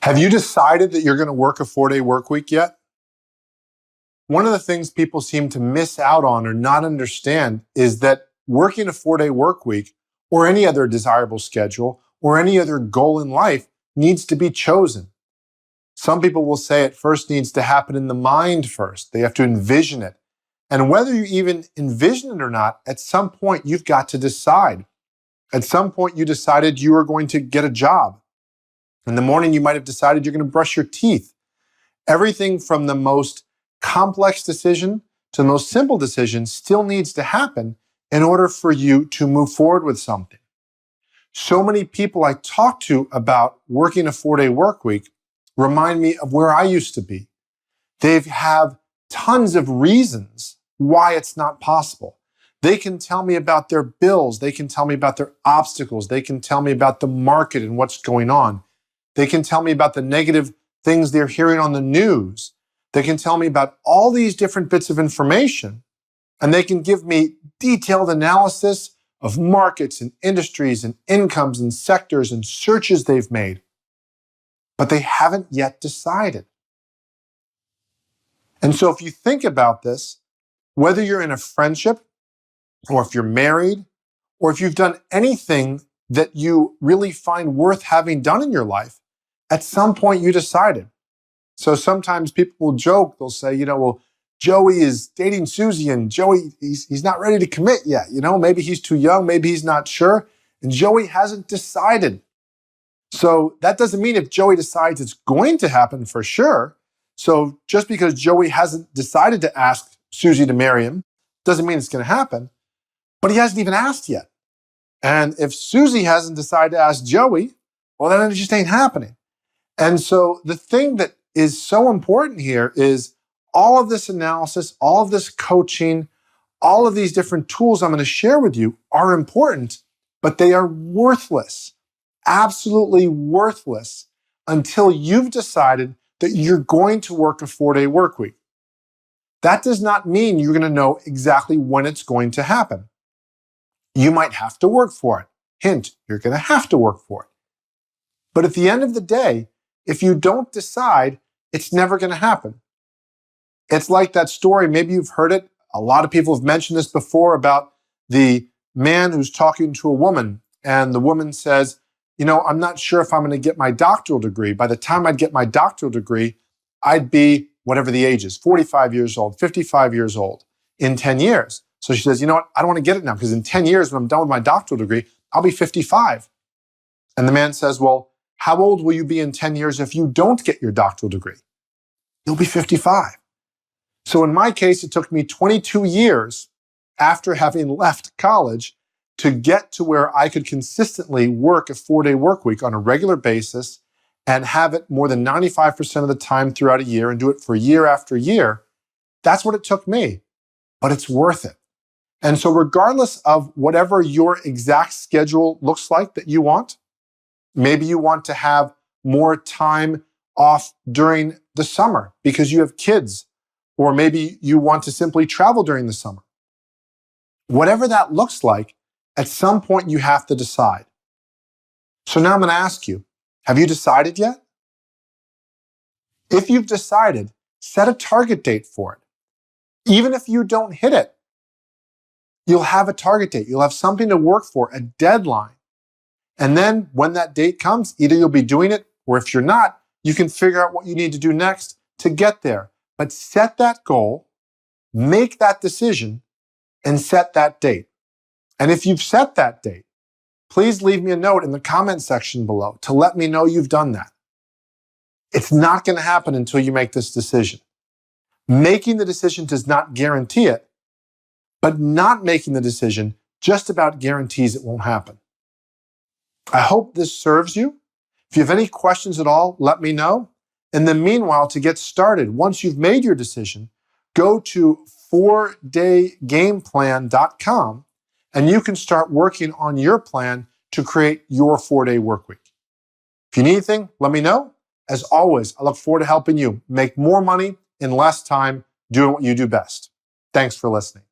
Have you decided that you're going to work a 4-day work week yet? One of the things people seem to miss out on or not understand is that working a 4-day work week or any other desirable schedule or any other goal in life needs to be chosen. Some people will say it first needs to happen in the mind first. They have to envision it. And whether you even envision it or not, at some point you've got to decide. At some point you decided you were going to get a job. In the morning, you might have decided you're going to brush your teeth. Everything from the most complex decision to the most simple decision still needs to happen in order for you to move forward with something. So many people I talk to about working a 4-day work week remind me of where I used to be. They have tons of reasons why it's not possible. They can tell me about their bills. They can tell me about their obstacles. They can tell me about the market and what's going on. They can tell me about the negative things they're hearing on the news. They can tell me about all these different bits of information, and they can give me detailed analysis of markets and industries and incomes and sectors and searches they've made. But they haven't yet decided. And so if you think about this, whether you're in a friendship or if you're married or if you've done anything that you really find worth having done in your life, at some point you decided. So sometimes people will joke, they'll say, well, Joey is dating Susie and Joey, he's not ready to commit yet. Maybe he's too young, maybe he's not sure. And Joey hasn't decided. So that doesn't mean if Joey decides it's going to happen for sure. So just because Joey hasn't decided to ask Susie to marry him, doesn't mean it's going to happen. But he hasn't even asked yet. And if Susie hasn't decided to ask Joey, well, then it just ain't happening. And so the thing that is so important here is all of this analysis, all of this coaching, all of these different tools I'm going to share with you are important, but they are worthless, absolutely worthless until you've decided that you're going to work a 4-day work week. That does not mean you're going to know exactly when it's going to happen. You might have to work for it. Hint, you're going to have to work for it. But at the end of the day, if you don't decide, it's never going to happen. It's like that story, maybe you've heard it. A lot of people have mentioned this before about the man who's talking to a woman, and the woman says, I'm not sure if I'm going to get my doctoral degree. By the time I'd get my doctoral degree, I'd be whatever the age is, 45 years old, 55 years old in 10 years. So she says, I don't want to get it now because in 10 years when I'm done with my doctoral degree, I'll be 55. And the man says, well, how old will you be in 10 years if you don't get your doctoral degree? You'll be 55. So in my case, it took me 22 years after having left college to get to where I could consistently work a 4-day work week on a regular basis and have it more than 95% of the time throughout a year and do it for year after year. That's what it took me, but it's worth it. And so regardless of whatever your exact schedule looks like that you want, maybe you want to have more time off during the summer because you have kids, or maybe you want to simply travel during the summer. Whatever that looks like, at some point you have to decide. So now I'm going to ask you, have you decided yet? If you've decided, set a target date for it. Even if you don't hit it, you'll have a target date. You'll have something to work for, a deadline. And then when that date comes, either you'll be doing it, or if you're not, you can figure out what you need to do next to get there. But set that goal, make that decision, and set that date. And if you've set that date, please leave me a note in the comment section below to let me know you've done that. It's not going to happen until you make this decision. Making the decision does not guarantee it, but not making the decision just about guarantees it won't happen. I hope this serves you. If you have any questions at all, let me know. In the meanwhile, to get started, once you've made your decision, go to 4daygameplan.com and you can start working on your plan to create your 4-day work week. If you need anything, let me know. As always, I look forward to helping you make more money in less time doing what you do best. Thanks for listening.